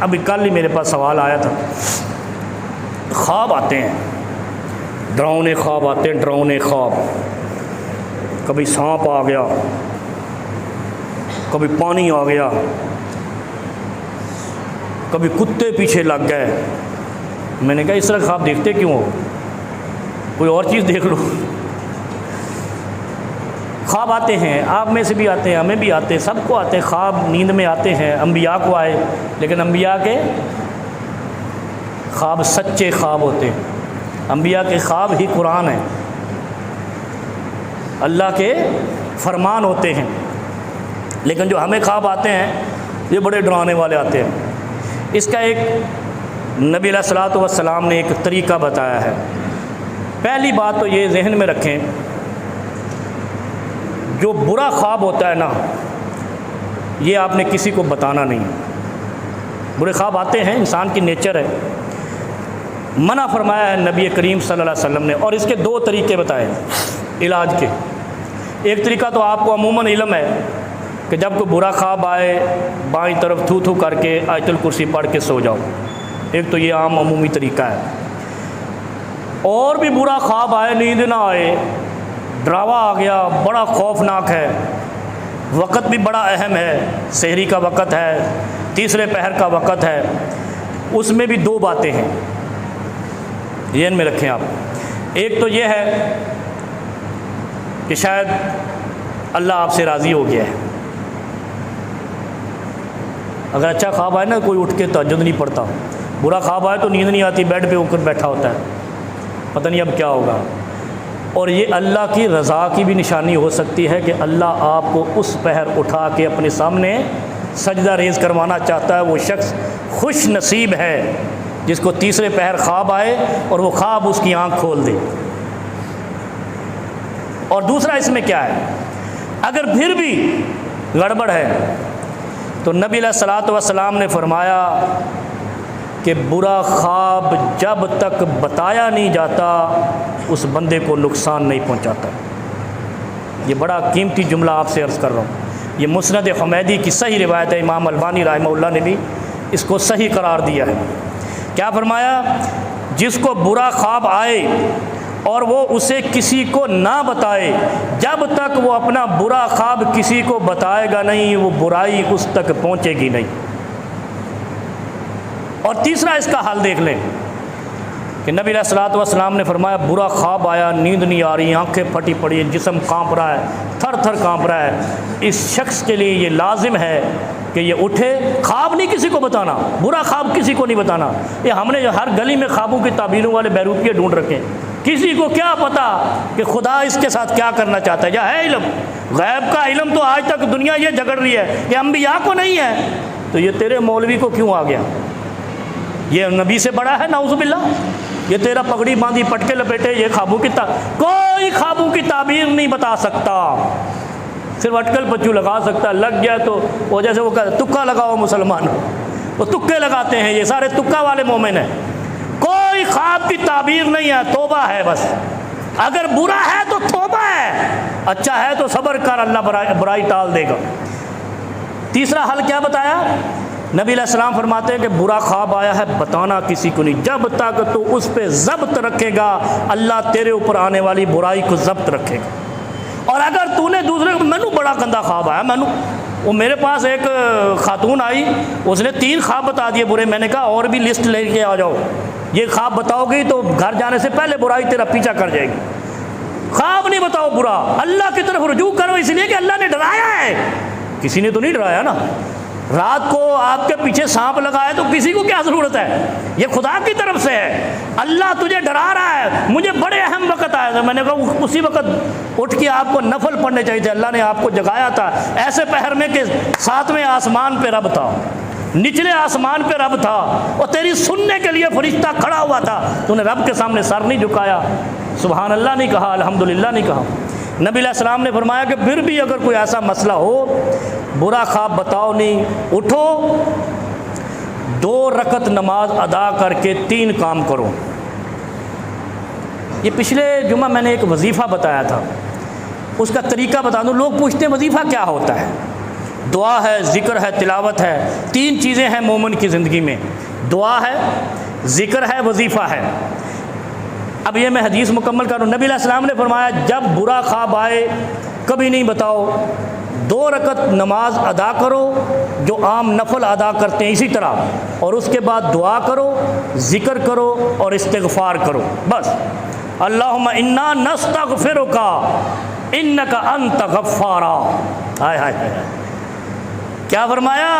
अभी कल ही मेरे पास सवाल आया था। ख्वाब आते हैं, डरावने ख्वाब आते हैं, डरावने ख्वाब। कभी सांप आ गया, कभी पानी आ गया, कभी कुत्ते पीछे लग गए। मैंने कहा इस तरह ख्वाब देखते क्यों हो, कोई और चीज़ देख लो। ख्वाब आते हैं, आप में से भी आते हैं, हमें भी आते हैं, सबको आते हैं ख्वाब, नींद में आते हैं। अम्बिया को आए, लेकिन अम्बिया के ख्वाब सच्चे ख्वाब होते हैं। अम्बिया के ख्वाब ही कुरान है, अल्लाह के फरमान होते हैं। लेकिन जो हमें ख्वाब आते हैं ये बड़े डराने वाले आते हैं। इसका एक नबी अलैहिस्सलातु वस्सलाम ने एक तरीका बताया है। पहली बात तो ये जहन में रखें, जो बुरा ख्वाब होता है ना, ये आपने किसी को बताना नहीं। बुरे ख्वाब आते हैं, इंसान की नेचर है, मना फरमाया है नबी करीम सल्लल्लाहु अलैहि वसल्लम ने। और इसके दो तरीके बताए इलाज के। एक तरीका तो आपको अमूमन इल्म है कि जब कोई बुरा ख्वाब आए, बाईं तरफ थू थू करके आयतुल कुर्सी पढ़ के सो जाओ। एक तो ये आम अमूमी तरीका है। और भी बुरा ख्वाब आए, नींद ना आए, डरावा आ गया, बड़ा खौफनाक है, वक़्त भी बड़ा अहम है, सहरी का वक़्त है, तीसरे पहर का वक़्त है, उसमें भी दो बातें हैं, ये में रखें आप। एक तो ये है कि शायद अल्लाह आपसे राज़ी हो गया है। अगर अच्छा ख्वाब आए ना, कोई उठ के तहज्जुद नहीं पढ़ता, बुरा ख्वाब आए तो नींद नहीं आती, बेड पे होकर बैठा होता है, पता नहीं अब क्या होगा। और ये अल्लाह की रज़ा की भी निशानी हो सकती है कि अल्लाह आपको उस पहर उठा के अपने सामने सजदा रेज़ करवाना चाहता है। वो शख्स खुश नसीब है जिसको तीसरे पहर ख्वाब आए और वो ख्वाब उसकी आँख खोल दे। और दूसरा इसमें क्या है, अगर फिर भी गड़बड़ है तो नबी अलैहिस्सलातु वस्सलाम ने फरमाया कि बुरा ख्वाब जब तक बताया नहीं जाता उस बंदे को नुकसान नहीं पहुंचाता। ये बड़ा कीमती जुमला आपसे अर्ज़ कर रहा हूँ। ये मुस्नद हुमैदी की सही रिवायत है, इमाम अलबानी रहमहुल्लाह ने भी इसको सही करार दिया है। क्या फरमाया, जिसको बुरा ख्वाब आए और वो उसे किसी को ना बताए, जब तक वो अपना बुरा ख्वाब किसी को बताएगा नहीं, वो बुराई उस तक पहुँचेगी नहीं। और तीसरा इसका हल देख लें कि नबी अलैहिस्सलातु वस्सलाम ने फरमाया, बुरा ख्वाब आया, नींद नहीं आ रही, आंखें फटी पड़ी है, जिस्म कांप रहा है, थर थर कांप रहा है, इस शख्स के लिए ये लाजिम है कि ये उठे। ख्वाब नहीं किसी को बताना, बुरा ख्वाब किसी को नहीं बताना। ये हमने जो हर गली में ख्वाबों की ताबीरों वाले बैरूपिये ढूंढ रखे हैं, किसी को क्या पता कि खुदा इसके साथ क्या करना चाहता है। या है इल्म, गैब का इल्म तो आज तक दुनिया ये झगड़ रही है कि अम्बिया को नहीं है, तो ये तेरे मौलवी को क्यों आ गया? ये नबी से बड़ा है नाउज़ुबिल्लाह। ये तेरा पगड़ी बांधी पटके लपेटे, ये ख्वाबों की कोई ख्वाबों की ताबीर नहीं बता सकता, सिर्फ अटकल पच्चू लगा सकता। लग गया तो वो जैसे वो तुक्का लगाओ, मुसलमान वो तुक्के लगाते हैं, ये सारे तुक्का वाले मोमिन हैं। कोई ख्वाब की ताबीर नहीं है, तौबा है बस। अगर बुरा है तो तौबा है, अच्छा है तो सब्र कर, अल्लाह बुराई टाल देगा। तीसरा हल क्या बताया, नबी अलैहिस्सलाम फरमाते हैं कि बुरा ख्वाब आया है, बताना किसी को नहीं, जब तक तो उस पर ज़ब्त रखेगा अल्लाह तेरे ऊपर आने वाली बुराई को ज़ब्त रखेगा। और अगर तूने दूसरे को, मैनू बड़ा गंदा ख्वाब आया, मैनू वो मेरे पास एक खातून आई, उसने 3 ख्वाब बता दिए बुरे। मैंने कहा और भी लिस्ट लेके आ जाओ, ये ख्वाब बताओगी तो घर जाने से पहले बुराई तेरा पीछा कर जाएगी। ख्वाब नहीं बताओ बुरा, अल्लाह की तरफ रुजू करो, इसलिए कि अल्लाह ने डराया है, किसी ने तो नहीं डराया ना। रात को आपके पीछे सांप लगा है तो किसी को क्या ज़रूरत है, ये खुदा की तरफ से है। अल्लाह तुझे डरा रहा है। मुझे बड़े अहम वक़्त आया था, मैंने कहा उसी वक़्त उठ के आपको नफल पढ़ने चाहिए थे, अल्लाह ने आपको जगाया था ऐसे पहर में कि 7वें आसमान पे रब था, निचले आसमान पे रब था, और तेरी सुनने के लिए फरिश्ता खड़ा हुआ था, तूने रब के सामने सर नहीं झुकाया, सुबहान अल्लाह नहीं कहा, अल्हम्दुलिल्लाह नहीं कहा। नबी अलैहिस्सलाम ने फरमाया कि फिर भी अगर कोई ऐसा मसला हो, बुरा ख्वाब बताओ नहीं, उठो 2 रकत नमाज अदा करके 3 काम करो। ये पिछले जुमा मैंने एक वजीफ़ा बताया था, उसका तरीका बता दूँ। लोग पूछते हैं वजीफ़ा क्या होता है, दुआ है, ज़िक्र है, तिलावत है। तीन चीज़ें हैं मोमिन की ज़िंदगी में, दुआ है, ज़िक्र है, वजीफ़ा है। अब ये मैं हदीस मुकम्मल करूँ। नबी अलैहि सलाम ने फरमाया जब बुरा ख्वाब आए कभी नहीं बताओ, 2 रकत नमाज अदा करो जो आम नफल अदा करते हैं इसी तरह, और उसके बाद दुआ करो, ज़िक्र करो और इस्तिग़फ़ार करो। बस अल्लाहुम्मा इन्ना नस्तग़फ़िरुका इन्नका अंत गफ़्फ़ारा। हाय हाय हाय, क्या फरमाया?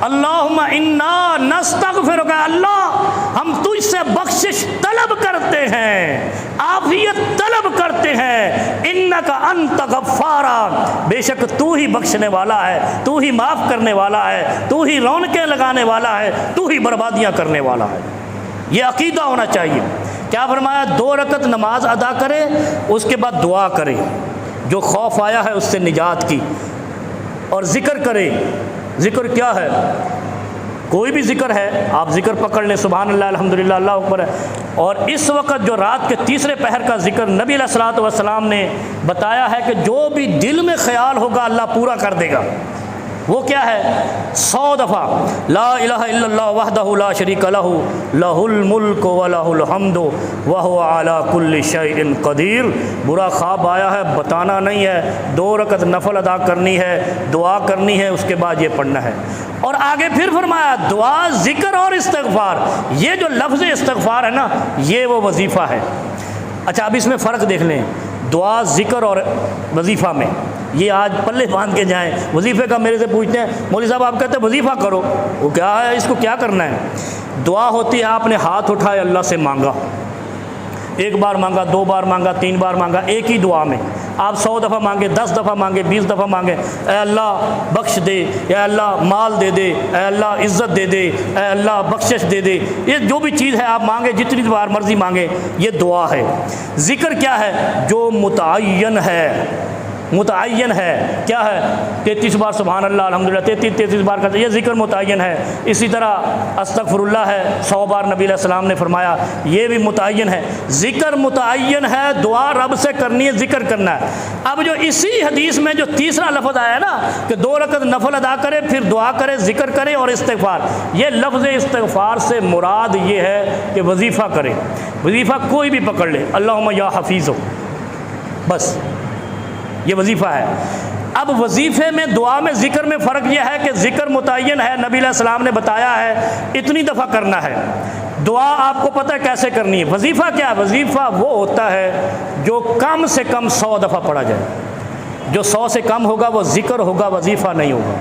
अल्लाहुम्मा इन्ना नस्तग़फ़िरुका, अल्लाह हम तुझसे बख्शिश तलब करते हैं, आफियत तलब करते हैं। इन्नका अंत गफ़्फ़ारा, बेशक तू ही बख्शने वाला है, तू ही माफ़ करने वाला है, तू ही रौनकें लगाने वाला है, तू ही बर्बादियाँ करने वाला है। ये अक़ीदा होना चाहिए। क्या फरमाया? 2 रकत नमाज अदा करे, उसके बाद दुआ करे जो खौफ आया है उससे निजात की, और ज़िक्र करे। ज़िक्र क्या है? कोई भी ज़िक्र है, आप ज़िक्र पकड़ लें, सुभान अल्लाह, अल्हम्दुलिल्लाह, अल्लाह अकबर है। और इस वक्त जो रात के तीसरे पहर का ज़िक्र नबी अलैहिस्सलातु वस्सलाम ने बताया है कि जो भी दिल में ख्याल होगा अल्लाह पूरा कर देगा। वो क्या है? 100 दफ़ा ला इलाहा इल्लल्लाह वहदहु ला शरीका लहू लहुल मुल्कु व लहुल हम्दु व हुवा अला कुल्लि शैइन क़दीर। बुरा ख्वाब आया है, बताना नहीं है, 2 रकत नफल अदा करनी है, दुआ करनी है, उसके बाद ये पढ़ना है। और आगे फिर फरमाया दुआ, ज़िक्र और इस्तिग़फ़ार। ये जो लफ्ज़ इस्तिग़फ़ार है ना, ये वो वजीफ़ा है। अच्छा, अब इसमें फ़र्क देख लें, दुआ, ज़िक्र और वजीफ़ा में। ये आज पल्ले बांध के जाएं। वजीफ़े का मेरे से पूछते हैं, मौलवी साहब आप कहते हैं वजीफ़ा करो, वो क्या है, इसको क्या करना है? दुआ होती है आपने हाथ उठाए, अल्लाह से मांगा, 1 बार मांगा, 2 बार मांगा, 3 बार मांगा, एक ही दुआ में आप 100 दफ़ा मांगे, 10 दफ़ा मांगे, 20 दफ़ा मांगे, ऐ अल्लाह बख्श दे, ऐ अल्लाह माल दे दे, ऐ अल्लाह इज़्ज़त दे दे, ऐ अल्लाह बख्शिश दे दे। ये जो भी चीज़ है आप मांगे, जितनी बार मर्ज़ी मांगे, ये दुआ है। ज़िक्र क्या है? जो मुतअय्यन है, मुतअय्यन है। क्या है? 33 बार सुभान अल्लाह अल्हम्दुलिल्लाह, 33 बार करते, ये ज़िक्र मुतअय्यन है। इसी तरह अस्तग़फ़िरुल्लाह है, 100 बार नबी अलैहि सलाम ने फरमाया, ये भी मुतअय्यन है। ज़िक्र मुतअय्यन है, दुआ रब से करनी है, ज़िक्र करना है। अब जो इसी हदीस में जो तीसरा लफ्ज़ आया है ना कि 2 रकत नफल अदा करे, फिर दुआ करे, ज़िक्र करे और इस्तिग़फ़ार, ये लफ्ज़ इस्तिग़फ़ार से मुराद ये है कि वजीफ़ा करे। वजीफ़ा कोई भी पकड़ ले, अल्लाहुम्मा या हफ़ीज़ हो, बस ये वजीफ़ा है। अब वजीफ़े में, दुआ में, ज़िक्र में फ़र्क यह है कि ज़िक्र मुतअय्यन है, नबी अलैहि सलाम ने बताया है इतनी दफ़ा करना है। दुआ आपको पता है कैसे करनी है। वजीफ़ा क्या है? वजीफ़ा वो होता है जो कम से कम 100 दफ़ा पढ़ा जाए। जो 100 से कम होगा वो ज़िक्र होगा, वजीफ़ा नहीं होगा।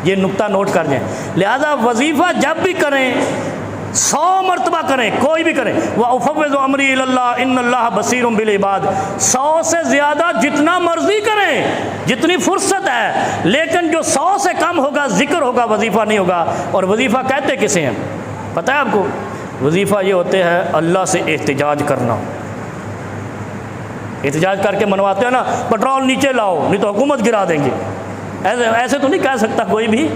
ये नुक्ता नोट कर जाएँ। लिहाजा वजीफ़ा जब भी करें 100 मरतबा करें, कोई भी करें। व उफ़व्विज़ु अमरी इलल्लाह इन्नल्लाह बसीरुम बिल इबाद, 100 से ज़्यादा जितना मर्ज़ी करें, जितनी फुर्सत है, लेकिन जो 100 से कम होगा ज़िक्र होगा, वजीफ़ा नहीं होगा। और वजीफ़ा कहते किसे हैं पता है आपको? वजीफ़ा ये होते हैं अल्लाह से एहतिजाज करना। एहतिजाज करके मनवाते हैं ना, पेट्रोल नीचे लाओ नहीं तो हुकूमत गिरा देंगे। ऐसे तो नहीं कह सकता कोई भी,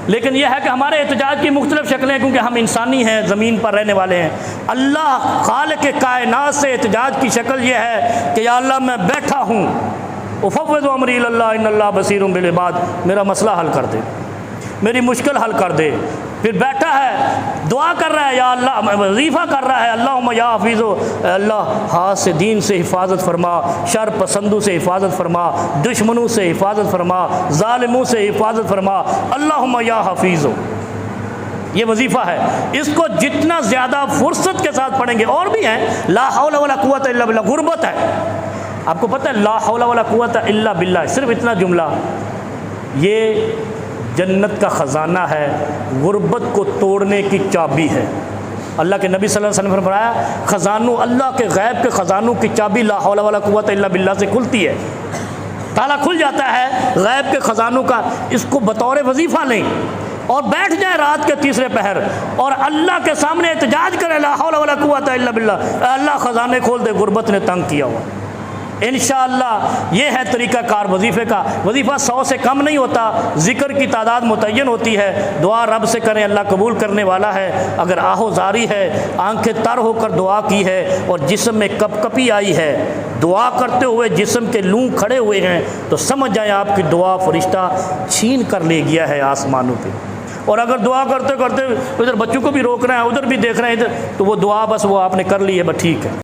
लेकिन यह है कि हमारे एहतजाज की मुख्तलिफ़ शक्लें, क्योंकि हम इंसानी हैं, ज़मीन पर रहने वाले हैं। अल्लाह खालिक़ कायनात से एहतजाज की शक्ल यह है कि या अल्लाह मैं बैठा हूँ, उफ़व्विज़ु अमरी इलल्लाह इन्नल्लाह बसीरुम बिल इबाद, मेरा मसला हल कर दे, मेरी मुश्किल हल कर दे। फिर बैठा है, दुआ कर रहा है, या अल्लाह, वजीफ़ा कर रहा है, अल्लाहुम्मा या हफ़ीज़ो, अल्लाह हाथ से दीन से हिफाजत फरमा, शर पसंदों से हिफाजत फरमा, दुश्मनों से हिफाजत फरमा, ज़ालिमों से हिफाजत फरमा, अल्लाहुम्मा या हफ़ीज़ो। ये वजीफ़ा है। इसको जितना ज़्यादा फुर्सत के साथ पढ़ेंगे, और भी हैं, ला हौला वला कुव्वता इल्ला बिल्लाह, गुर्बत है, आपको पता है, ला हौला वला कुव्वता इल्ला बिल्लाह, सिर्फ इतना जुमला, ये जन्नत का ख़जाना है, गुर्बत को तोड़ने की चाबी है। अल्लाह के नबी सल्लल्लाहु अलैहि वसल्लम ने फरमाया, ख़जानों, अल्लाह के गैब के ख़जानों की चाबी ला हौला वला कुव्वता इल्ला बिल्लाह से खुलती है। ताला खुल जाता है गैब के ख़जानों का। इसको बतौर वजीफ़ा लें और बैठ जाए रात के तीसरे पहर और अल्लाह के सामने एहतजाज करें, ला हौला वला कुव्वता इल्ला बिल्लाह, अल्लाह ख़जाने खोल दे, गुर्बत ने तंग किया हुआ। इंशाअल्लाह ये है तरीक़ाकार वजीफ़े का। वजीफ़ा 100 से कम नहीं होता, ज़िक्र की तादाद मुतय्यन होती है। दुआ रब से करें, अल्लाह कबूल करने वाला है। अगर आहोज़ारी है, आंखें तर होकर दुआ की है और जिस्म में कपकपी आई है, दुआ करते हुए जिस्म के लूँ खड़े हुए हैं, तो समझ जाए आपकी दुआ फरिश्ता छीन कर ले गया है आसमानों पे। और अगर दुआ करते करते इधर बच्चों को भी रोक रहे हैं, उधर भी देख रहे हैं इधर, तो वो दुआ बस वो आपने कर ली है, बस ठीक है।